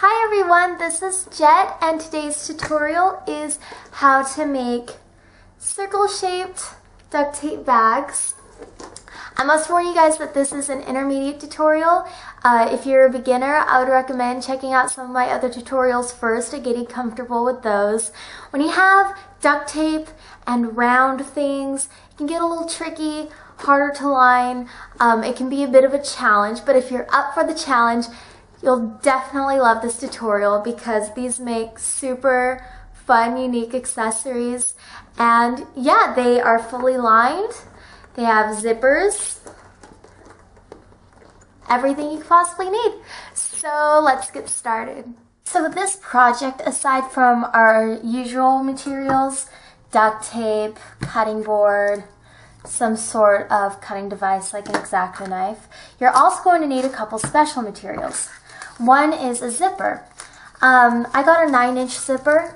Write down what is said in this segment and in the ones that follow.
Hi everyone, this is Jet and today's tutorial is how to make circle-shaped duct tape bags. I must warn you guys that this is an intermediate tutorial. If you're a beginner, I would recommend checking out some of my other tutorials first and getting comfortable with those. When you have duct tape and round things, it can get a little tricky, harder to line. It can be a bit of a challenge, but if you're up for the challenge, you'll definitely love this tutorial because these make super fun, unique accessories. And yeah, they are fully lined. They have zippers, everything you could possibly need. So let's get started. So with this project, aside from our usual materials, duct tape, cutting board, some sort of cutting device like an X-Acto knife, you're also going to need a couple special materials. One is a zipper. I got a 9-inch zipper.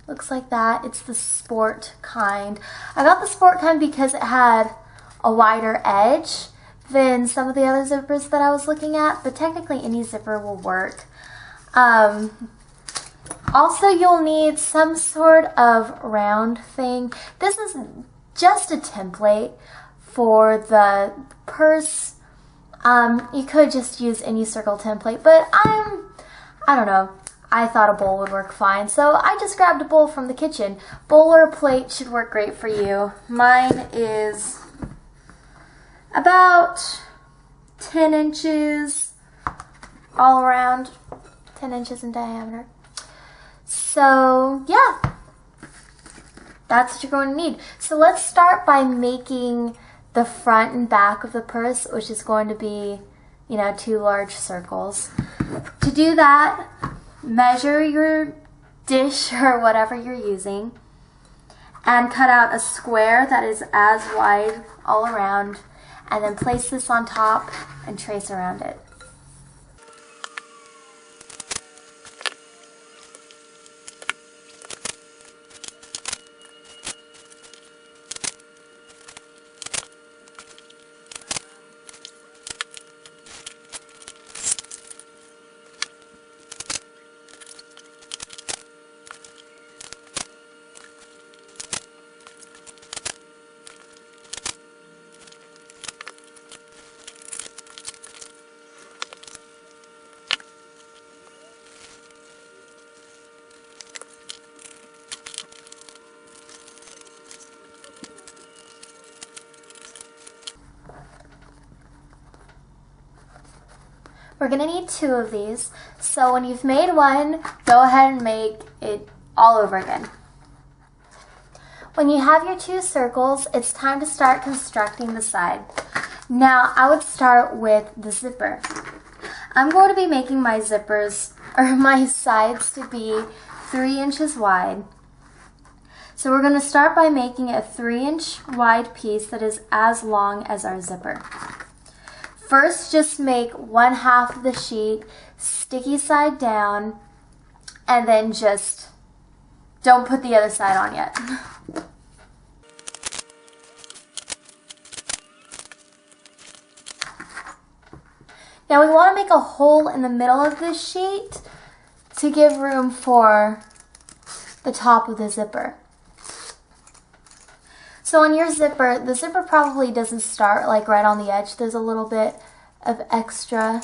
Looks like that. It's the sport kind. I got the sport kind because it had a wider edge than some of the other zippers that I was looking at, but technically any zipper will work. Also, you'll need some sort of round thing. This is just a template for the purse. You could just use any circle template, but I don't know. I thought a bowl would work fine, so I just grabbed a bowl from the kitchen. Bowl or a plate should work great for you. Mine is about 10 inches all around, 10 inches in diameter. So yeah, that's what you're going to need. So let's start by making the front and back of the purse, which is going to be, 2 large circles. To do that, measure your dish or whatever you're using and cut out a square that is as wide all around, and then place this on top and trace around it. We're going to need 2 of these, so when you've made one, go ahead and make it all over again. When you have your 2 circles, it's time to start constructing the side. Now, I would start with the zipper. I'm going to be making my zippers, or my sides, to be 3 inches wide. So we're going to start by making a 3-inch wide piece that is as long as our zipper. First, just make 1/2 of the sheet sticky side down, and then just don't put the other side on yet. Now we want to make a hole in the middle of this sheet to give room for the top of the zipper. So on your zipper, the zipper probably doesn't start like right on the edge. There's a little bit of extra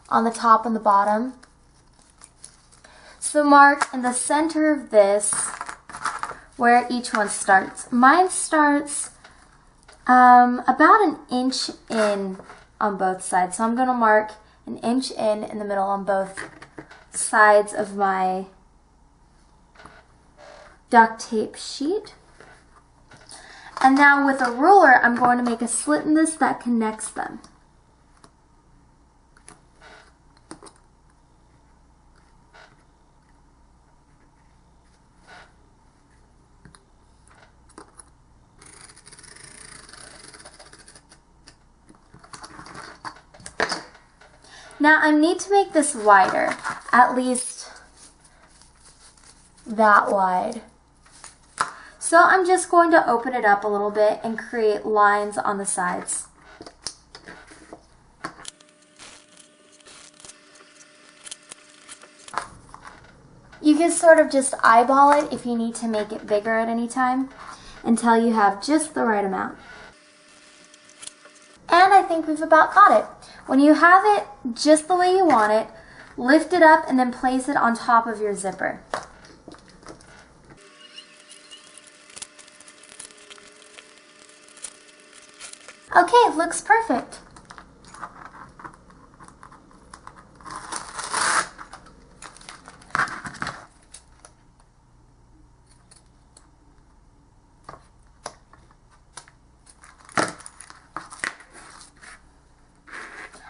on the top and the bottom. So mark in the center of this where each one starts. Mine starts about 1 inch in on both sides. So I'm going to mark 1 inch in the middle on both sides of my duct tape sheet. And now with a ruler, I'm going to make a slit in this that connects them. Now I need to make this wider, at least that wide. So I'm just going to open it up a little bit and create lines on the sides. can sort of just eyeball it if you need to make it bigger at any time until you have just the right amount. And I think we've about got it. When you have it just the way you want it, lift it up and then place it on top of your zipper. Okay, looks perfect.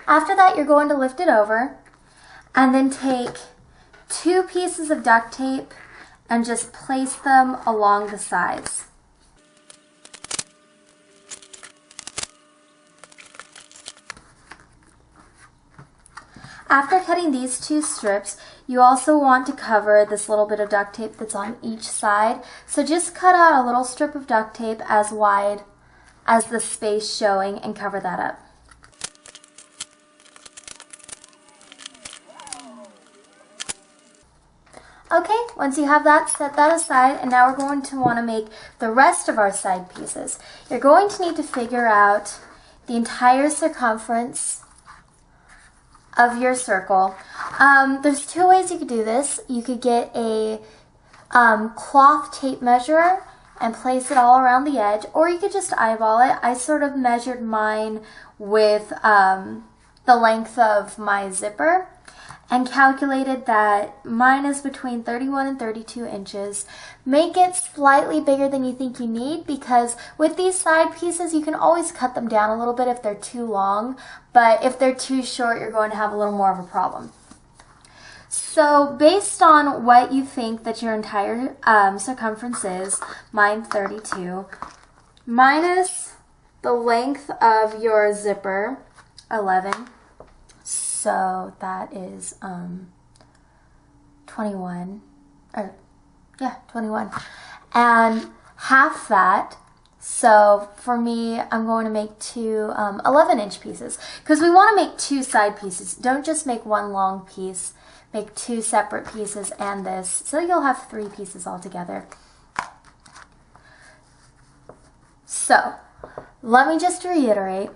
After that, you're going to lift it over and then take 2 pieces of duct tape and just place them along the sides. After cutting these 2 strips, you also want to cover this little bit of duct tape that's on each side. So just cut out a little strip of duct tape as wide as the space showing and cover that up. Okay, once you have that, set that aside, and now we're going to want to make the rest of our side pieces. You're going to need to figure out the entire circumference of your circle. There's 2 ways you could do this. You could get a cloth tape measure and place it all around the edge, or you could just eyeball it. I sort of measured mine with the length of my zipper and calculated that mine is between 31 and 32 inches. Make it slightly bigger than you think you need, because with these side pieces you can always cut them down a little bit if they're too long, but if they're too short you're going to have a little more of a problem. So based on what you think that your entire circumference is, mine 32, minus the length of your zipper, 11, so that is 21, or yeah, 21, and half that. So for me, I'm going to make 2 11-inch pieces, because we want to make 2 side pieces. Don't just make 1 long piece, make 2 separate pieces and this, so you'll have 3 pieces altogether. So let me just reiterate,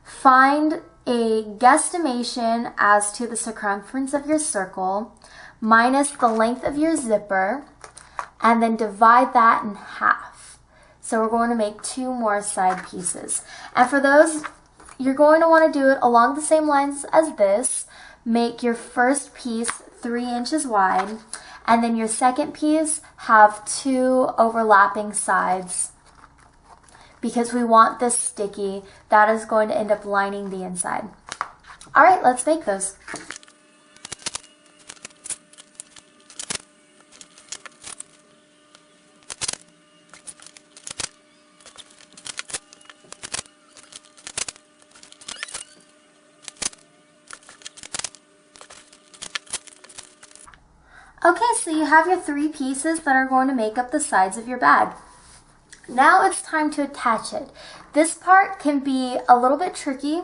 find a guesstimation as to the circumference of your circle minus the length of your zipper, and then divide that in half. So we're going to make 2 more side pieces. And for those, you're going to want to do it along the same lines as this. Make your first piece 3 inches wide, and then your second piece have 2 overlapping sides, because we want this sticky. That is going to end up lining the inside. All right, let's make those. Okay, so you have your 3 pieces that are going to make up the sides of your bag. Now it's time to attach it. This part can be a little bit tricky,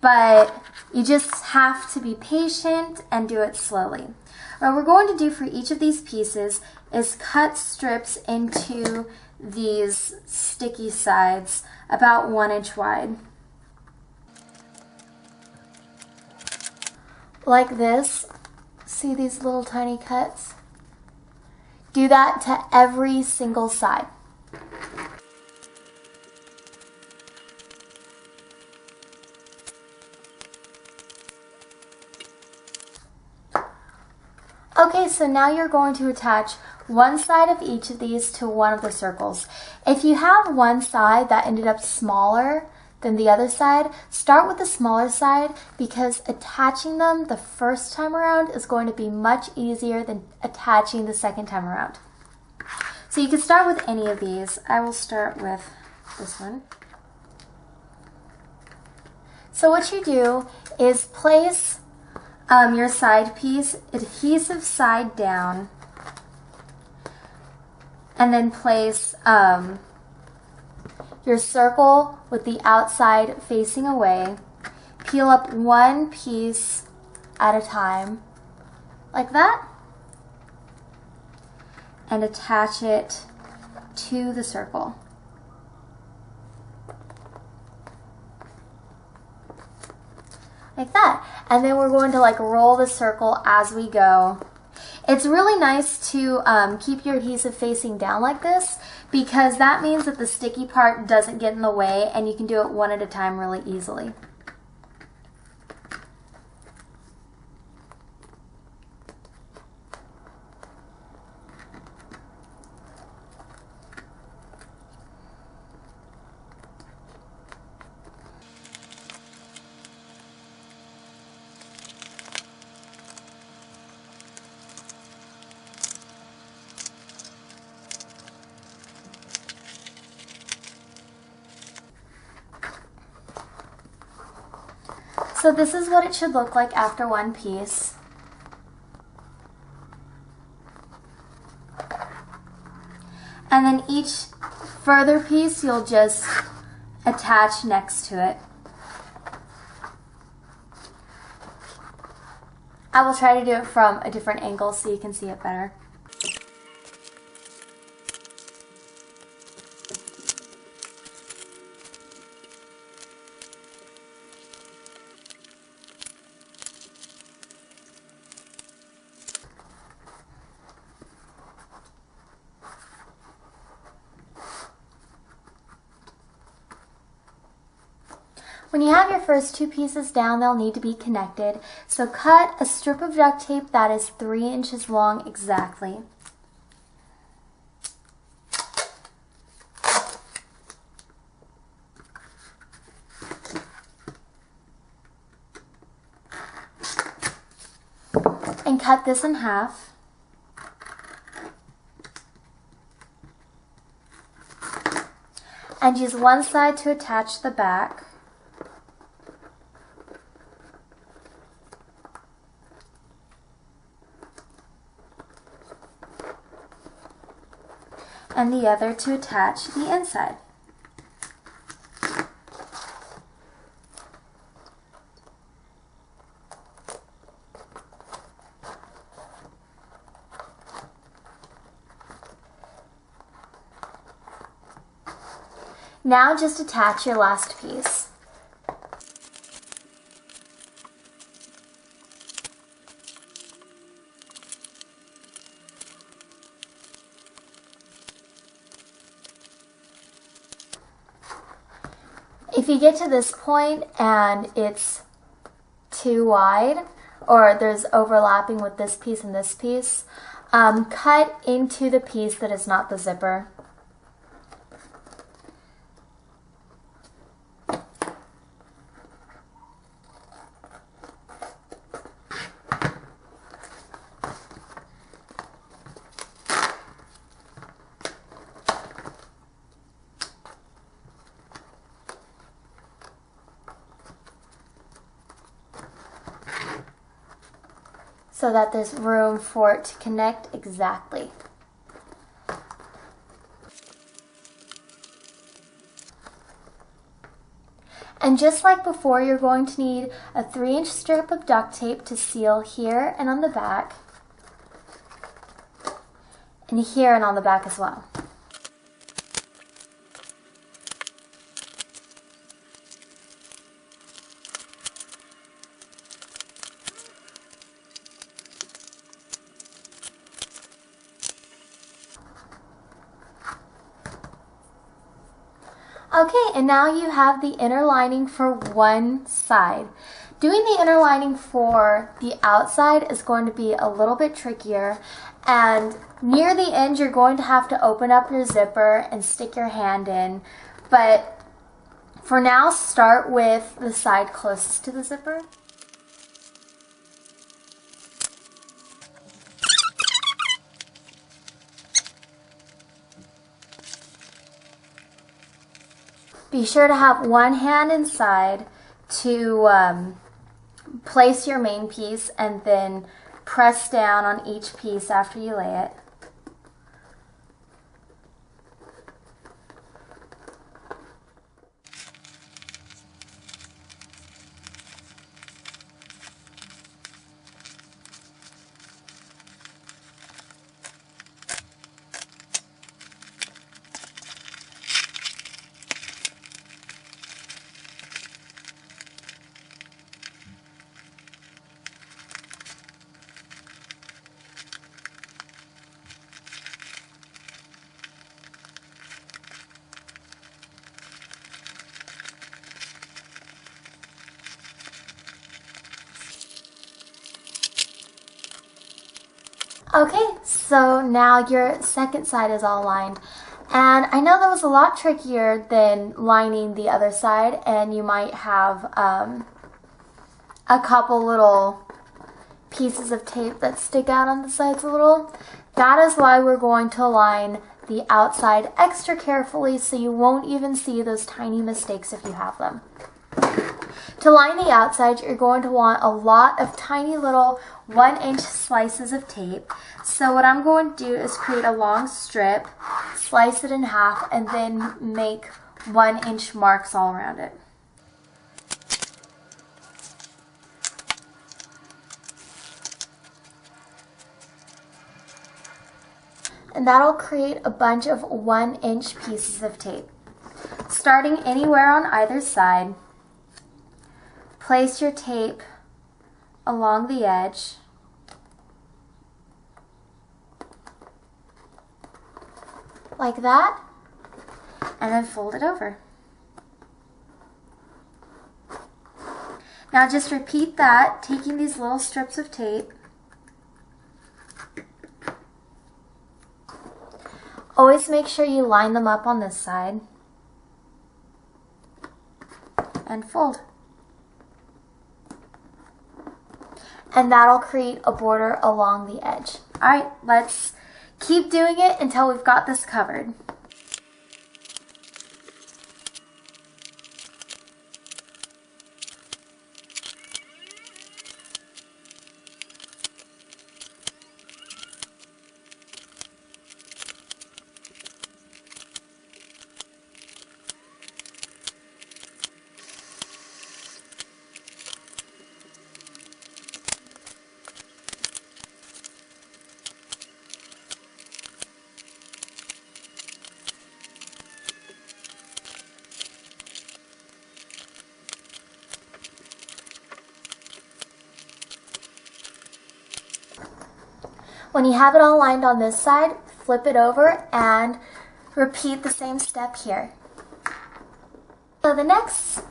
but you just have to be patient and do it slowly. What we're going to do for each of these pieces is cut strips into these sticky sides about 1 inch wide. Like this. See these little tiny cuts? Do that to every single side. Okay, so now you're going to attach one side of each of these to one of the circles. If you have one side that ended up smaller than the other side, start with the smaller side, because attaching them the first time around is going to be much easier than attaching the second time around. So you can start with any of these. I will start with this one. So what you do is place your side piece adhesive side down, and then place your circle with the outside facing away. Peel up one piece at a time, like that. and attach it to the circle. Like that. And then we're going to like roll the circle as we go. It's really nice to keep your adhesive facing down like this, because that means that the sticky part doesn't get in the way and you can do it one at a time really easily. So this is what it should look like after one piece. And then each further piece you'll just attach next to it. I will try to do it from a different angle so you can see it better. When you have your first two pieces down, they'll need to be connected. So cut a strip of duct tape that is 3 inches long exactly. And cut this in half. And use one side to attach the back. And the other to attach the inside. Now just attach your last piece. If you get to this point and it's too wide, or there's overlapping with this piece and this piece, cut into the piece that is not the zipper. So that there's room for it to connect exactly. And just like before, you're going to need a 3-inch strip of duct tape to seal here and on the back, and here and on the back as well. Okay, and now you have the inner lining for one side. Doing the inner lining for the outside is going to be a little bit trickier, and near the end you're going to have to open up your zipper and stick your hand in, but for now start with the side closest to the zipper. Be sure to have one hand inside to place your main piece, and then press down on each piece after you lay it. Okay, so now your second side is all lined. And I know that was a lot trickier than lining the other side, and you might have a couple little pieces of tape that stick out on the sides a little. That is why we're going to line the outside extra carefully so you won't even see those tiny mistakes if you have them. To line the outside, you're going to want a lot of tiny little 1-inch slices of tape. So what I'm going to do is create a long strip, slice it in half, and then make 1-inch marks all around it. And that'll create a bunch of 1-inch pieces of tape. Starting anywhere on either side, place your tape along the edge. Like that, and then fold it over. Now just repeat that, taking these little strips of tape. Always make sure you line them up on this side and fold. And that'll create a border along the edge. All right, let's keep doing it until we've got this covered. When you have it all lined on this side, flip it over and repeat the same step here. So the next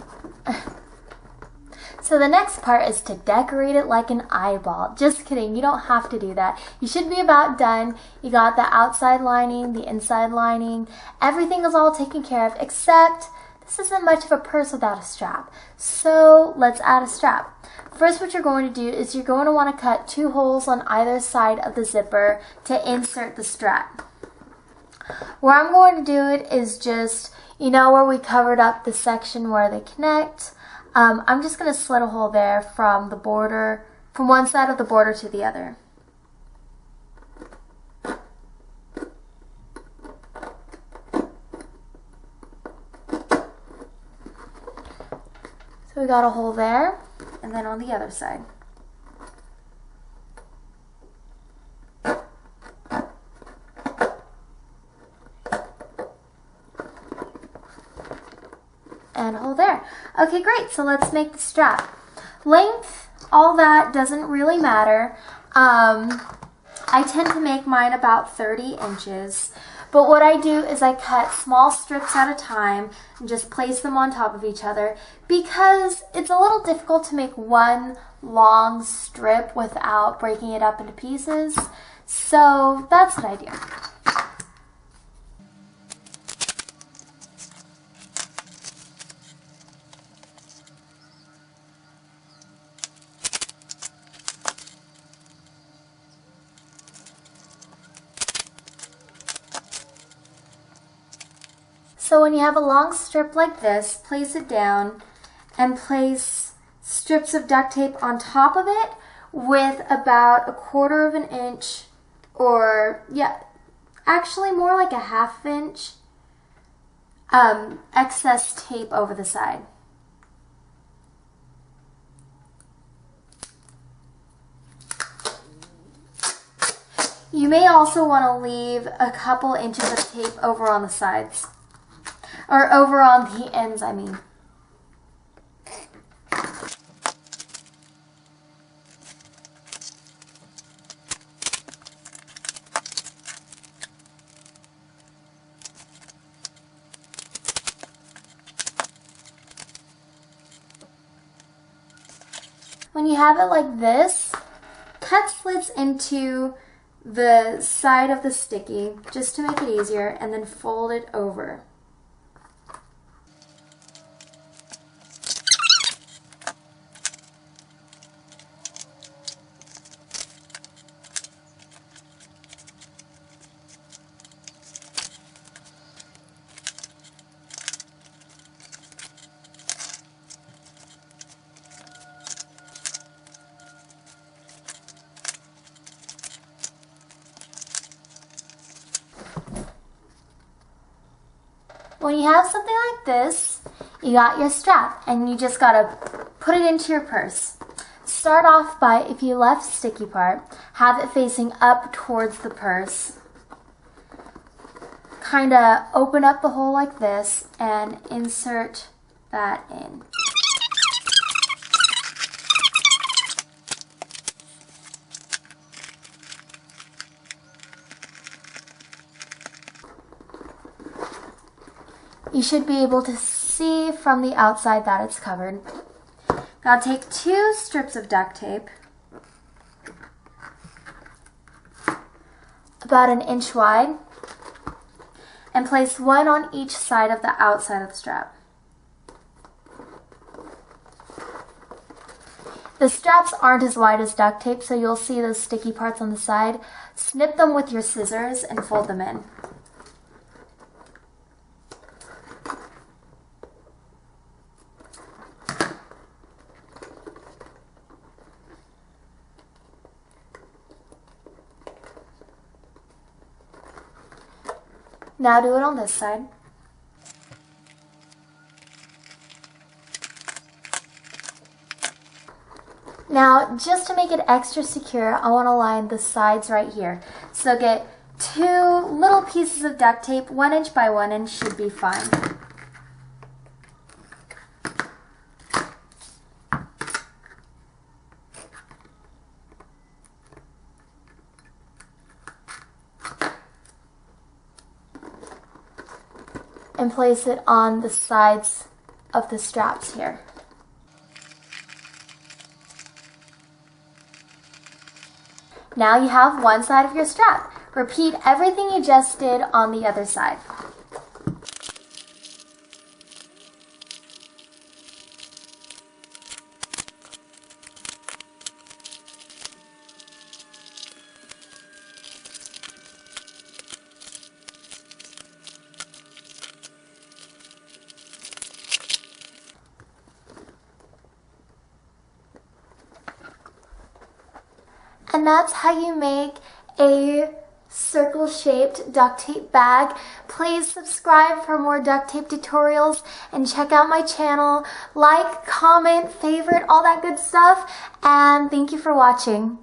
part is to decorate it like an eyeball. Just kidding, you don't have to do that. You should be about done. You got the outside lining, the inside lining, everything is all taken care of, except this isn't much of a purse without a strap. So let's add a strap. First, what you're going to do is you're going to want to cut 2 holes on either side of the zipper to insert the strap. Where I'm going to do it is just, you know where we covered up the section where they connect? I'm just going to slit a hole there from the border, from one side of the border to the other. So we got a hole there, and then on the other side. And a hole there. Okay, great, so let's make the strap. Length, all that doesn't really matter. I tend to make mine about 30 inches. But what I do is I cut small strips at a time and just place them on top of each other because it's a little difficult to make one long strip without breaking it up into pieces. So that's what I do. So when you have a long strip like this, place it down and place strips of duct tape on top of it with about 1/4 of an inch, or yeah, actually more like a 1/2 inch excess tape over the side. You may also want to leave a couple inches of tape over on the sides. Or over on the ends, I mean. When you have it like this, cut slits into the side of the sticky just to make it easier, and then fold it over. When you have something like this, you got your strap and you just gotta put it into your purse. Start off by, if you left sticky part, have it facing up towards the purse. Kinda open up the hole like this and insert that in. You should be able to see from the outside that it's covered. Now take 2 strips of duct tape, about 1 inch wide, and place one on each side of the outside of the strap. The straps aren't as wide as duct tape, so you'll see those sticky parts on the side. Snip them with your scissors and fold them in. Now do it on this side. Now, just to make it extra secure, I want to line the sides right here. So get 2 little pieces of duct tape, 1 inch by 1 inch should be fine. And place it on the sides of the straps here. Now you have one side of your strap. Repeat everything you just did on the other side. And that's how you make a circle-shaped duct tape bag. Please subscribe for more duct tape tutorials and check out my channel. Like, comment, favorite, all that good stuff. And thank you for watching.